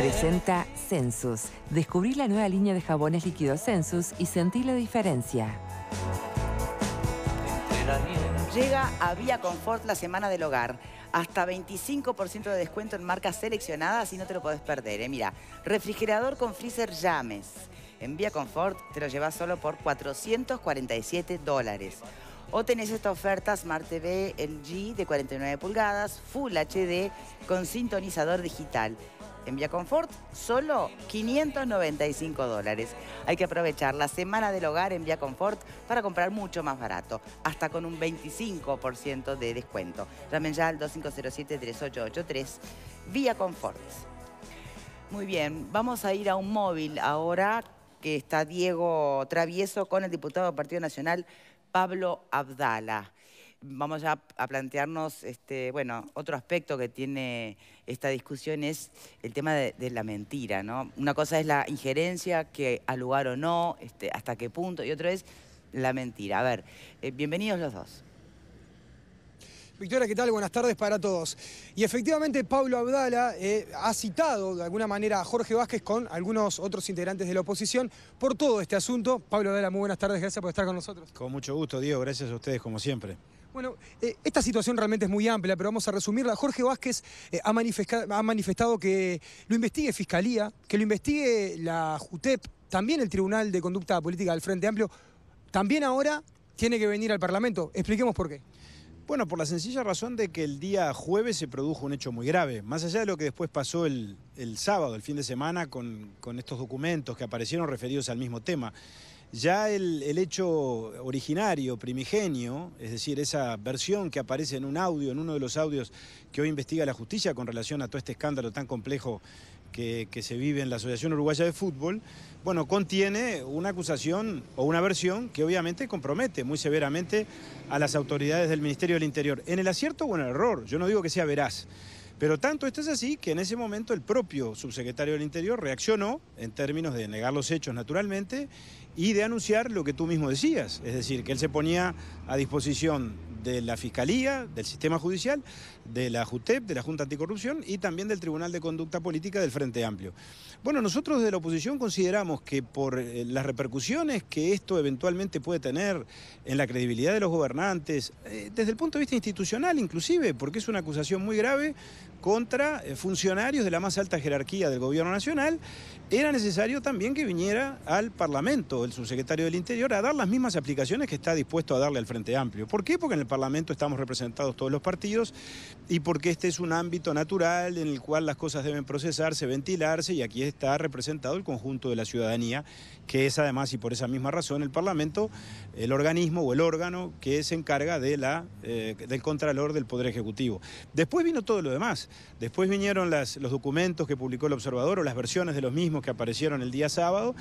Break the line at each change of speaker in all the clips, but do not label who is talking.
Presenta Sensus. Descubrí la nueva línea de jabones líquidos Sensus y sentí la diferencia.
Llega a Vía Confort la Semana del Hogar. Hasta 25% de descuento en marcas seleccionadas y no te lo podés perder. Mira, refrigerador con freezer Llames. En Vía Confort te lo llevas solo por $447. O tenés esta oferta Smart TV LG de 49 pulgadas, Full HD con sintonizador digital. En Vía Confort, solo $595. Hay que aprovechar la Semana del Hogar en Vía Confort para comprar mucho más barato, hasta con un 25% de descuento. Llamen ya al 2507-3883, Vía Confort. Muy bien, vamos a ir a un móvil ahora que está Diego Travieso con el diputado del Partido Nacional, Pablo Abdala. Vamos ya a plantearnos, bueno, otro aspecto que tiene esta discusión es el tema de la mentira, ¿no? Una cosa es la injerencia, que al lugar o no, hasta qué punto, y otro es la mentira. A ver, bienvenidos los dos.
Victoria, ¿qué tal? Buenas tardes para todos. Y efectivamente Pablo Abdala ha citado de alguna manera a Jorge Vázquez con algunos otros integrantes de la oposición por todo este asunto. Pablo Abdala, muy buenas tardes, gracias por estar con nosotros.
Con mucho gusto, Diego, gracias a ustedes como siempre.
Bueno, esta situación realmente es muy amplia, pero vamos a resumirla. Jorge Vázquez ha manifestado que lo investigue Fiscalía, que lo investigue la JUTEP, también el Tribunal de Conducta Política del Frente Amplio. También ahora tiene que venir al Parlamento. Expliquemos por qué.
Bueno, por la sencilla razón de que el día jueves se produjo un hecho muy grave. Más allá de lo que después pasó el sábado, el fin de semana, con estos documentos que aparecieron referidos al mismo tema. Ya el hecho originario, primigenio, es decir, esa versión que aparece en un audio, en uno de los audios que hoy investiga la justicia con relación a todo este escándalo tan complejo que se vive en la Asociación Uruguaya de Fútbol, bueno, contiene una acusación o una versión que obviamente compromete muy severamente a las autoridades del Ministerio del Interior, en el acierto o en el error. Yo no digo que sea veraz. Pero tanto esto es así que en ese momento el propio subsecretario del Interior reaccionó en términos de negar los hechos naturalmente y de anunciar lo que tú mismo decías, es decir, que él se ponía a disposición de la Fiscalía, del sistema judicial, de la JUTEP, de la Junta Anticorrupción y también del Tribunal de Conducta Política del Frente Amplio. Bueno, nosotros desde la oposición consideramos que por las repercusiones que esto eventualmente puede tener en la credibilidad de los gobernantes, desde el punto de vista institucional inclusive, porque es una acusación muy grave contra funcionarios de la más alta jerarquía del gobierno nacional, era necesario también que viniera al Parlamento el subsecretario del Interior a dar las mismas aplicaciones que está dispuesto a darle al Frente Amplio. ¿Por qué? Porque en el Parlamento estamos representados todos los partidos y porque este es un ámbito natural en el cual las cosas deben procesarse, ventilarse, y aquí está representado el conjunto de la ciudadanía, que es además, y por esa misma razón, el Parlamento, el organismo o el órgano que se encarga de del Contralor del Poder Ejecutivo. Después vino todo lo demás. Después vinieron los documentos que publicó el Observador o las versiones de los mismos que aparecieron el día sábado,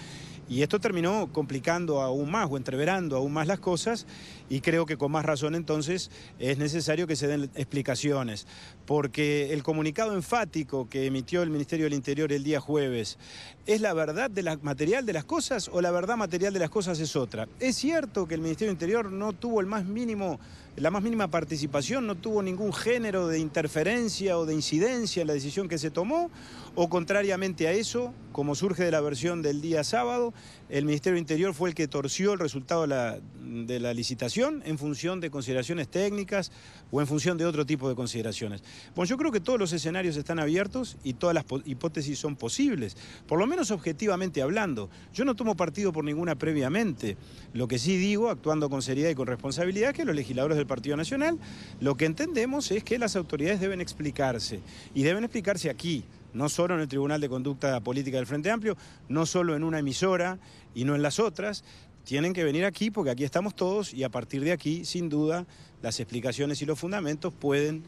y esto terminó complicando aún más o entreverando aún más las cosas, y creo que con más razón entonces es necesario que se den explicaciones, porque el comunicado enfático que emitió el Ministerio del Interior el día jueves, ¿es la verdad material de las cosas o la verdad material de las cosas es otra? Es cierto que el Ministerio del Interior no tuvo la más mínima participación, no tuvo ningún género de interferencia o de incidencia en la decisión que se tomó, o contrariamente a eso, como surge de la versión del día sábado, el Ministerio del Interior fue el que torció el resultado de la licitación en función de consideraciones técnicas o en función de otro tipo de consideraciones. Bueno, yo creo que todos los escenarios están abiertos y todas las hipótesis son posibles, por lo menos objetivamente hablando. Yo no tomo partido por ninguna previamente. Lo que sí digo, actuando con seriedad y con responsabilidad, que los legisladores del Partido Nacional lo que entendemos es que las autoridades deben explicarse, y deben explicarse aquí, no solo en el Tribunal de Conducta Política del Frente Amplio, no solo en una emisora y no en las otras. Tienen que venir aquí porque aquí estamos todos, y a partir de aquí, sin duda, las explicaciones y los fundamentos pueden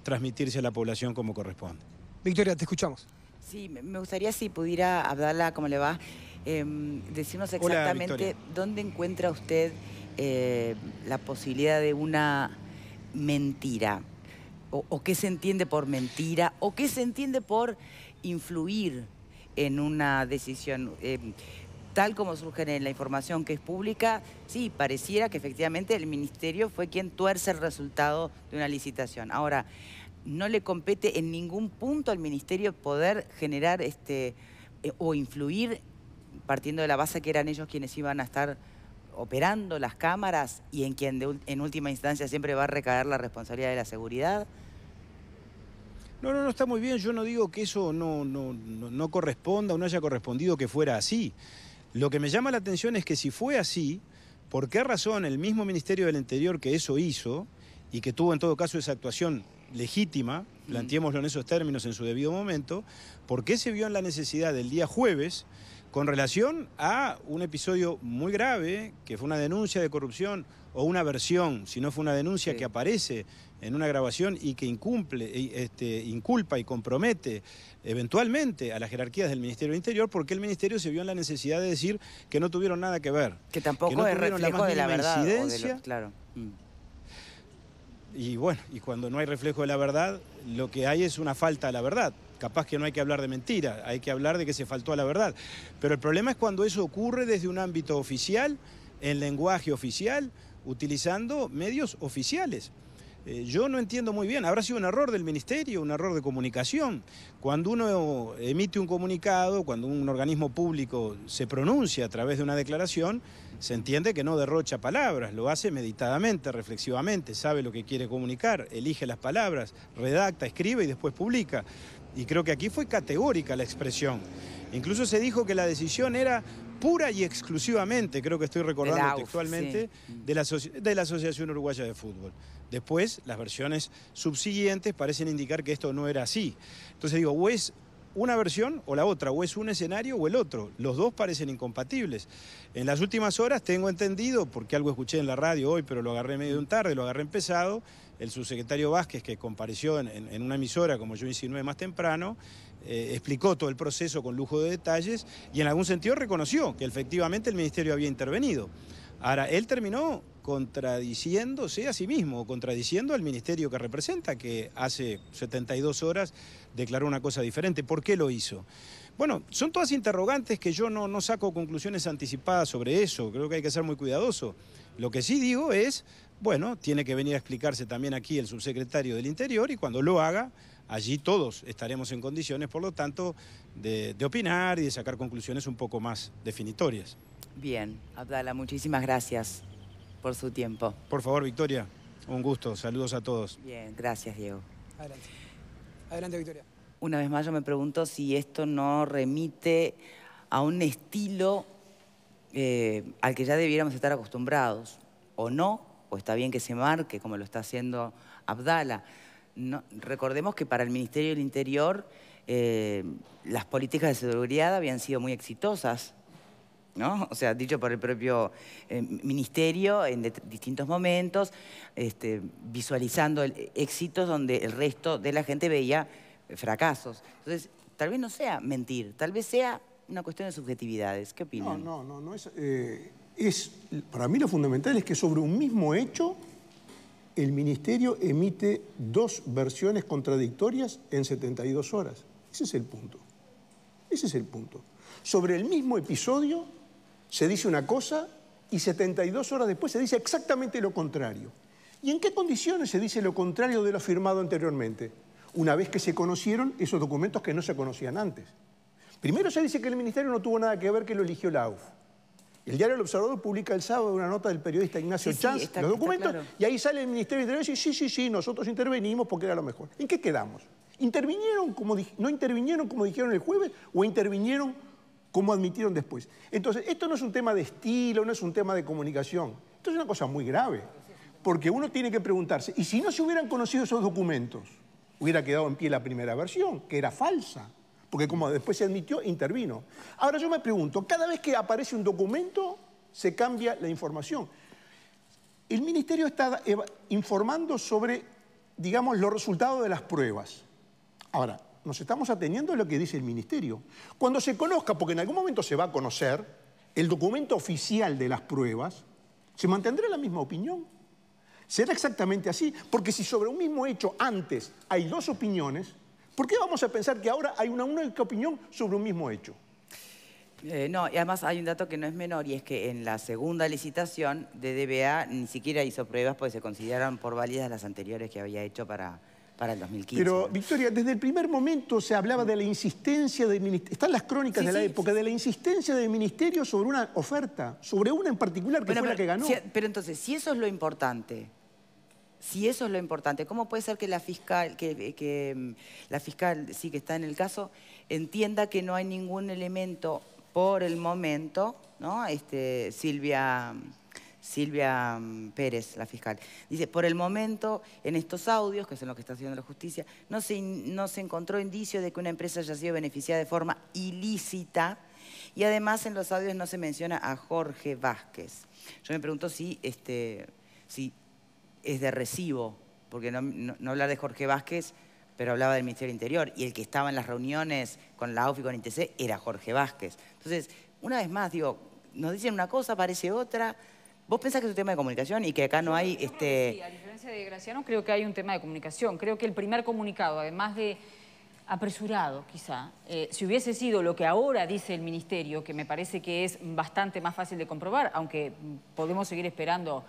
transmitirse a la población como corresponde.
Victoria, te escuchamos.
Sí, me gustaría, si pudiera, Abdala, ¿cómo le va? Decirnos exactamente dónde encuentra usted la posibilidad de una mentira, o qué se entiende por mentira, o qué se entiende por influir en una decisión. Tal como surge en la información que es pública, sí, pareciera que efectivamente el Ministerio fue quien tuerce el resultado de una licitación. Ahora, no le compete en ningún punto al Ministerio poder generar o influir, partiendo de la base que eran ellos quienes iban a estar operando las cámaras y en quien en última instancia siempre va a recaer la responsabilidad de la seguridad?
No, está muy bien. Yo no digo que eso no corresponda o no haya correspondido que fuera así. Lo que me llama la atención es que si fue así, ¿por qué razón el mismo Ministerio del Interior que eso hizo y que tuvo en todo caso esa actuación legítima, planteémoslo en esos términos en su debido momento, por qué se vio en la necesidad del día jueves con relación a un episodio muy grave, que fue una denuncia de corrupción o una versión, si no fue una denuncia que aparece en una grabación y que inculpa y compromete eventualmente a las jerarquías del Ministerio del Interior, porque el Ministerio se vio en la necesidad de decir que no tuvieron nada que ver.
Que tampoco
que no
es
tuvieron
reflejo de la verdad.
Incidencia.
Claro.
Y bueno, y cuando no hay reflejo de la verdad, lo que hay es una falta a la verdad. Capaz que no hay que hablar de mentira, hay que hablar de que se faltó a la verdad. Pero el problema es cuando eso ocurre desde un ámbito oficial, en lenguaje oficial, utilizando medios oficiales. Yo no entiendo muy bien, habrá sido un error del Ministerio, un error de comunicación. Cuando uno emite un comunicado, cuando un organismo público se pronuncia a través de una declaración, se entiende que no derrocha palabras, lo hace meditadamente, reflexivamente, sabe lo que quiere comunicar, elige las palabras, redacta, escribe y después publica. Y creo que aquí fue categórica la expresión. Incluso se dijo que la decisión era pura y exclusivamente, creo que estoy recordando textualmente, sí, de la Asociación Uruguaya de Fútbol. Después, las versiones subsiguientes parecen indicar que esto no era así. Entonces digo, o es una versión o la otra, o es un escenario o el otro. Los dos parecen incompatibles. En las últimas horas tengo entendido, porque algo escuché en la radio hoy, pero lo agarré medio de tarde, lo agarré empezado, el subsecretario Vázquez, que compareció en una emisora, como yo insinué más temprano, explicó todo el proceso con lujo de detalles y en algún sentido reconoció que efectivamente el Ministerio había intervenido. Ahora, él terminó contradiciéndose a sí mismo, contradiciendo al ministerio que representa, que hace 72 horas declaró una cosa diferente. ¿Por qué lo hizo? Bueno, son todas interrogantes que yo no saco conclusiones anticipadas sobre eso, creo que hay que ser muy cuidadoso. Lo que sí digo es, bueno, tiene que venir a explicarse también aquí el subsecretario del Interior y cuando lo haga, allí todos estaremos en condiciones, por lo tanto, de opinar y de sacar conclusiones un poco más definitorias.
Bien, Abdala, muchísimas gracias por su tiempo.
Por favor, Victoria, un gusto. Saludos a todos.
Bien, gracias, Diego.
Adelante. Adelante, Victoria.
Una vez más yo me pregunto si esto no remite a un estilo al que ya debiéramos estar acostumbrados, o no, o está bien que se marque como lo está haciendo Abdala. No, recordemos que para el Ministerio del Interior las políticas de seguridad habían sido muy exitosas, ¿no? O sea, dicho por el propio ministerio en distintos momentos, visualizando éxitos donde el resto de la gente veía fracasos. Entonces, tal vez no sea mentir, tal vez sea una cuestión de subjetividades. ¿Qué opinan?
No, para mí lo fundamental es que sobre un mismo hecho el ministerio emite dos versiones contradictorias en 72 horas. Ese es el punto. Ese es el punto. Sobre el mismo episodio se dice una cosa y 72 horas después se dice exactamente lo contrario. ¿Y en qué condiciones se dice lo contrario de lo afirmado anteriormente? Una vez que se conocieron esos documentos que no se conocían antes. Primero se dice que el ministerio no tuvo nada que ver, que lo eligió la AUF. El diario El Observador publica el sábado una nota del periodista Ignacio Chanz, los documentos, claro. Y ahí sale el Ministerio de Interior y dice, sí, nosotros intervenimos porque era lo mejor. ¿En qué quedamos? ¿Intervinieron no intervinieron como dijeron el jueves o intervinieron como admitieron después? Entonces, esto no es un tema de estilo, no es un tema de comunicación. Esto es una cosa muy grave, porque uno tiene que preguntarse, ¿y si no se hubieran conocido esos documentos? Hubiera quedado en pie la primera versión, que era falsa. Porque como después se admitió, intervino. Ahora yo me pregunto, cada vez que aparece un documento, se cambia la información. El ministerio está informando sobre, digamos, los resultados de las pruebas. Ahora, nos estamos ateniendo a lo que dice el ministerio. Cuando se conozca, porque en algún momento se va a conocer, el documento oficial de las pruebas, ¿se mantendrá la misma opinión? ¿Será exactamente así? Porque si sobre un mismo hecho antes hay dos opiniones, ¿por qué vamos a pensar que ahora hay una única opinión sobre un mismo hecho?
No, y además hay un dato que no es menor y es que en la segunda licitación de DBA ni siquiera hizo pruebas porque se consideraron por válidas las anteriores que había hecho para para el 2015.
Pero, Victoria, desde el primer momento se hablaba de la insistencia del ministerio, están las crónicas de la época, de la insistencia del ministerio sobre una oferta, sobre una en particular que fue la que ganó.
Pero entonces, si eso es lo importante, ¿cómo puede ser que la fiscal, la fiscal, sí, que está en el caso, entienda que no hay ningún elemento por el momento, ¿no? Silvia Pérez, la fiscal, dice, por el momento, en estos audios, que son los que está haciendo la justicia, no se encontró indicio de que una empresa haya sido beneficiada de forma ilícita, y además en los audios no se menciona a Jorge Vázquez. Yo me pregunto si es de recibo, porque no hablar de Jorge Vázquez, pero hablaba del Ministerio del Interior, y el que estaba en las reuniones con la AUF y con ITC era Jorge Vázquez. Entonces, una vez más, digo, nos dicen una cosa, parece otra. ¿Vos pensás que es un tema de comunicación y que acá no hay...?
Sí, a diferencia de Graciano, creo que hay un tema de comunicación. Creo que el primer comunicado, además de apresurado quizá, si hubiese sido lo que ahora dice el Ministerio, que me parece que es bastante más fácil de comprobar, aunque podemos seguir esperando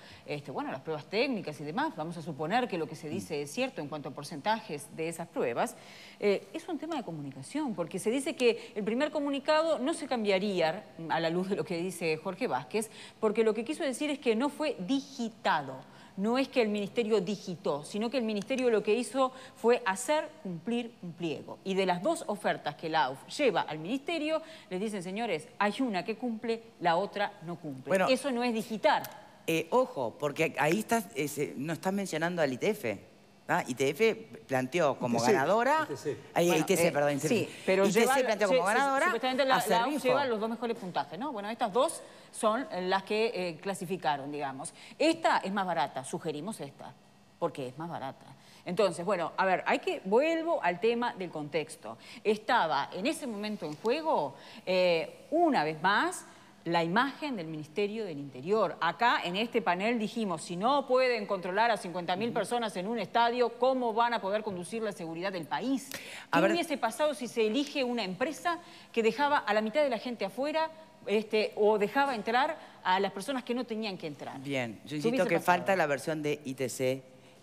bueno, las pruebas técnicas y demás, vamos a suponer que lo que se dice es cierto en cuanto a porcentajes de esas pruebas, es un tema de comunicación, porque se dice que el primer comunicado no se cambiaría a la luz de lo que dice Jorge Vázquez, porque lo que quiso decir es que no fue digitado. No es que el Ministerio digitó, sino que el Ministerio lo que hizo fue hacer cumplir un pliego. Y de las dos ofertas que la AUF lleva al Ministerio, les dicen, señores, hay una que cumple, la otra no cumple. Bueno, eso no es digitar.
Ojo, porque ahí no estás mencionando al ITF. ¿Ah? ITF planteó como ganadora... ITC, perdón.
Sí, pero
ITC planteó como ganadora...
Supuestamente la AUF lleva los dos mejores puntajes, ¿no? Bueno, estas dos son las que clasificaron, digamos. Esta es más barata, sugerimos esta, porque es más barata. Entonces, bueno, a ver, vuelvo al tema del contexto. Estaba en ese momento en juego, una vez más, la imagen del Ministerio del Interior. Acá, en este panel, dijimos, si no pueden controlar a 50.000 personas en un estadio, ¿cómo van a poder conducir la seguridad del país? ¿Qué hubiese pasado si se elige una empresa que dejaba a la mitad de la gente afuera o dejaba entrar a las personas que no tenían que entrar?
Bien, yo insisto que falta la versión de ITC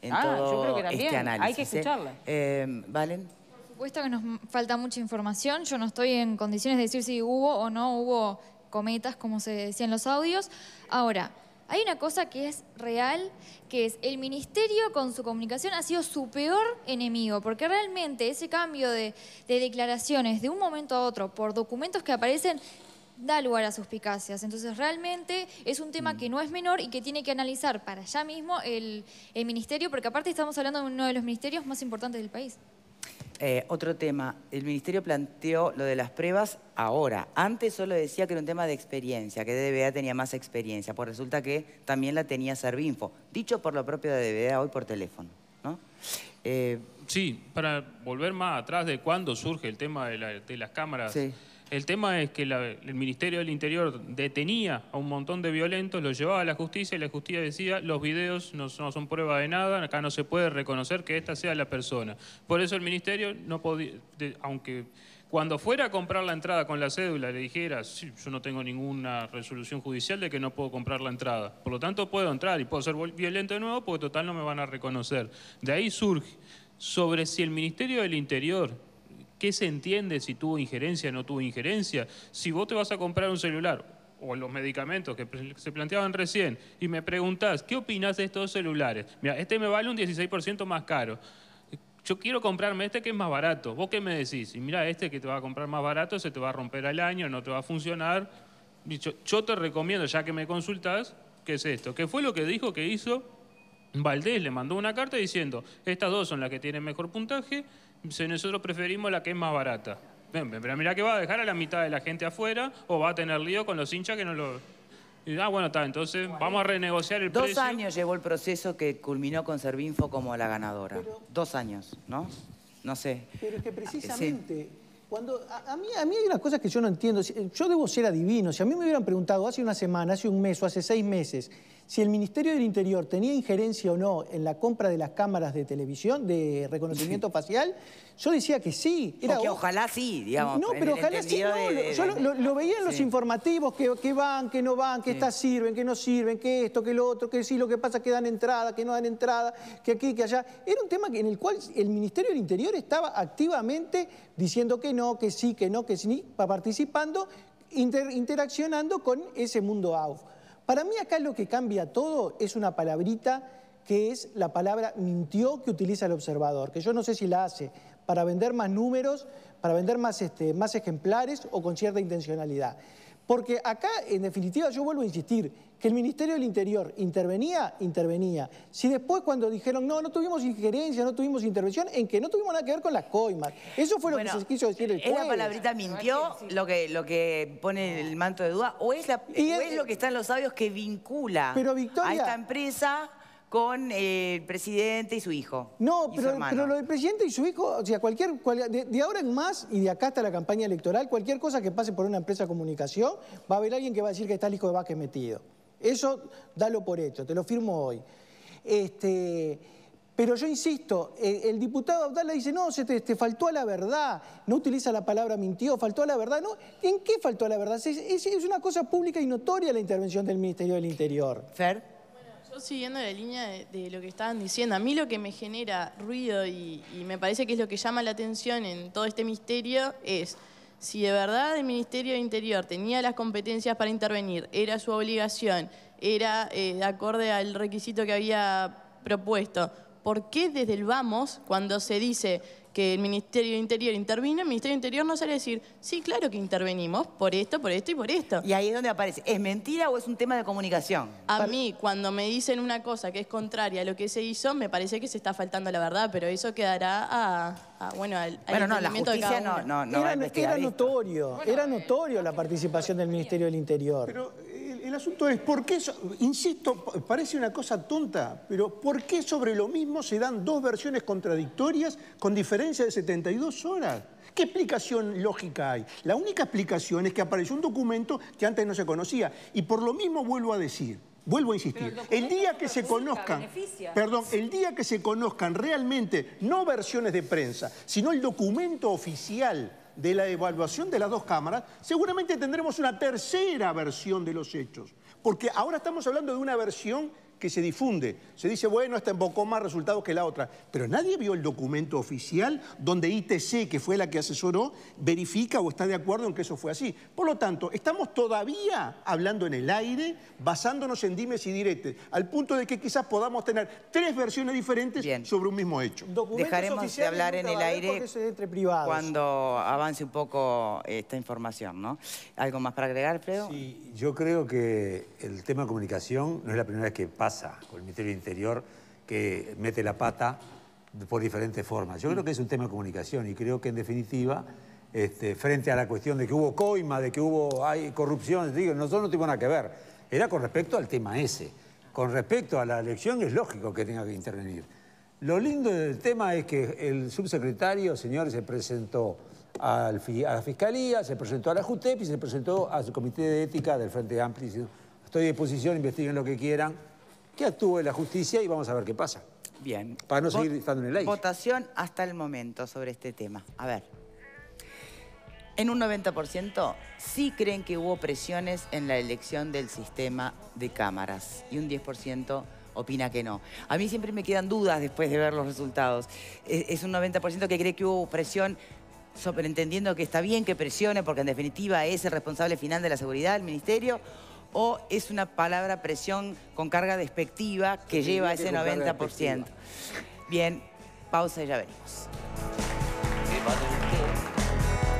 en todo
yo creo que también
este análisis.
hay que escucharla.
¿Valen?
Por supuesto que nos falta mucha información. Yo no estoy en condiciones de decir si hubo o no hubo cometas, como se decía en los audios. Ahora, hay una cosa que es real, que es el Ministerio con su comunicación ha sido su peor enemigo, porque realmente ese cambio de declaraciones de un momento a otro por documentos que aparecen da lugar a suspicacias. Entonces realmente es un tema que no es menor y que tiene que analizar para allá mismo el Ministerio, porque aparte estamos hablando de uno de los ministerios más importantes del país.
Otro tema, el Ministerio planteó lo de las pruebas ahora. Antes solo decía que era un tema de experiencia, que DBA tenía más experiencia, pues resulta que también la tenía Servinfo, dicho por lo propio de DBA hoy por teléfono, ¿no?
Sí, para volver más atrás de cuándo surge el tema de las cámaras. Sí. El tema es que el Ministerio del Interior detenía a un montón de violentos, los llevaba a la justicia y la justicia decía los videos no son prueba de nada, acá no se puede reconocer que esta sea la persona. Por eso el Ministerio no podía, aunque cuando fuera a comprar la entrada con la cédula le dijera, sí, yo no tengo ninguna resolución judicial de que no puedo comprar la entrada, por lo tanto puedo entrar y puedo ser violento de nuevo porque total no me van a reconocer. De ahí surge sobre si el Ministerio del Interior... ¿Qué se entiende si tuvo injerencia o no tuvo injerencia? Si vos te vas a comprar un celular o los medicamentos que se planteaban recién y me preguntás, ¿qué opinás de estos celulares? Mira, este me vale un 16% más caro. Yo quiero comprarme este que es más barato. ¿Vos qué me decís? Y mira, este que te va a comprar más barato se te va a romper al año, no te va a funcionar. Yo te recomiendo, ya que me consultás, ¿qué es esto? ¿Qué fue lo que dijo que hizo? Valdés le mandó una carta diciendo, estas dos son las que tienen mejor puntaje, nosotros preferimos la que es más barata. Pero mirá que va a dejar a la mitad de la gente afuera o va a tener lío con los hinchas que no lo... bueno, está, entonces vamos a renegociar el precio.
2 años llevó el proceso que culminó con Servinfo como la ganadora. 2 años, ¿no? No sé.
Pero es que precisamente... Sí. Cuando, a mí hay una cosa que yo no entiendo. Yo debo ser adivino. Si a mí me hubieran preguntado hace una semana, hace un mes o hace 6 meses, si el Ministerio del Interior tenía injerencia o no en la compra de las cámaras de televisión, de reconocimiento facial, yo decía que sí.
Porque ojalá sí, digamos.
No, pero ojalá sí, no. Yo lo veía en los informativos, que van, que no van, que estas sirven, que no sirven, que esto, que lo otro, que sí, lo que pasa es que dan entrada, que no dan entrada, que aquí, que allá. Era un tema en el cual el Ministerio del Interior estaba activamente diciendo que no, que sí, que no, que sí, participando, interaccionando con ese mundo AUF. Para mí acá lo que cambia todo es una palabrita que es la palabra mintió que utiliza el observador, que yo no sé si la hace para vender más números, para vender más ejemplares o con cierta intencionalidad. Porque acá, en definitiva, yo vuelvo a insistir, que el Ministerio del Interior intervenía. Si después cuando dijeron, no tuvimos injerencia, no tuvimos intervención, en que no tuvimos nada que ver con las coimas. Eso fue lo que se quiso decir el juez.
¿Es la palabrita mintió lo que pone el manto de duda? ¿O es lo que está en los audios que vincula a esta empresa con el presidente y su hijo?
No, pero lo del presidente y su hijo, o sea, de ahora en más, y de acá hasta la campaña electoral, cualquier cosa que pase por una empresa de comunicación, va a haber alguien que va a decir que está el hijo de Vázquez metido. Eso, dalo por hecho, te lo firmo hoy. Pero yo insisto, el diputado Abdala dice, no, te faltó a la verdad, no utiliza la palabra mintió, faltó a la verdad. No, ¿en qué faltó a la verdad? Es una cosa pública y notoria la intervención del Ministerio del Interior.
Fer.
Yo siguiendo la línea de lo que estaban diciendo, a mí lo que me genera ruido y me parece que es lo que llama la atención en todo este misterio es si de verdad el Ministerio del Interior tenía las competencias para intervenir, era su obligación, era acorde al requisito que había propuesto, ¿por qué desde el vamos, cuando se dice que el Ministerio del Interior intervino, el Ministerio del Interior no sale a decir, sí, claro que intervenimos, por esto y por esto?
Y ahí es donde aparece, ¿es mentira o es un tema de comunicación?
A mí, cuando me dicen una cosa que es contraria a lo que se hizo, me parece que se está faltando la verdad, pero eso quedará al entendimiento de cada uno.
No va a investigar esto.
Era notorio la participación del Ministerio del Interior.
Pero el asunto es, ¿por qué, insisto, parece una cosa tonta, pero ¿por qué sobre lo mismo se dan dos versiones contradictorias con diferencia de 72 horas? ¿Qué explicación lógica hay? La única explicación es que apareció un documento que antes no se conocía. Y por lo mismo vuelvo a insistir, el día que se conozcan, el día que se conozcan realmente, no versiones de prensa, sino el documento oficial de la evaluación de las dos cámaras, seguramente tendremos una tercera versión de los hechos. Porque ahora estamos hablando de una versión que se difunde. Se dice, bueno, esta invocó más resultados que la otra. Pero nadie vio el documento oficial donde ITC, que fue la que asesoró, verifica o está de acuerdo en que eso fue así. Por lo tanto, estamos todavía hablando en el aire, basándonos en dimes y diretes, al punto de que quizás podamos tener tres versiones diferentes sobre un mismo hecho.
Dejaremos de hablar en el aire cuando avance un poco esta información, ¿no? ¿Algo más para agregar, Alfredo?
Sí, yo creo que el tema de comunicación no es la primera vez que pasa con el Ministerio del Interior, que mete la pata por diferentes formas. Yo creo que es un tema de comunicación y creo que en definitiva, frente a la cuestión de que hubo coima, de que hay corrupción, digo, nosotros no tuvimos nada que ver. Era con respecto al tema ese. Con respecto a la elección es lógico que tenga que intervenir. Lo lindo del tema es que el subsecretario, señor, se presentó a la Fiscalía, se presentó a la JUTEP y se presentó a su Comité de Ética del Frente Amplio diciendo, estoy a disposición, investiguen lo que quieran, que actúe la justicia y vamos a ver qué pasa.
Bien.
Para no seguir estando en el aire.
Votación hasta el momento sobre este tema. A ver. En un 90% sí creen que hubo presiones en la elección del sistema de cámaras y un 10% opina que no. A mí siempre me quedan dudas después de ver los resultados. Es un 90% que cree que hubo presión, sobreentendiendo que está bien que presione porque en definitiva es el responsable final de la seguridad del ministerio, o es una palabra presión con carga despectiva que lleva a ese 90%. Bien, pausa y ya venimos.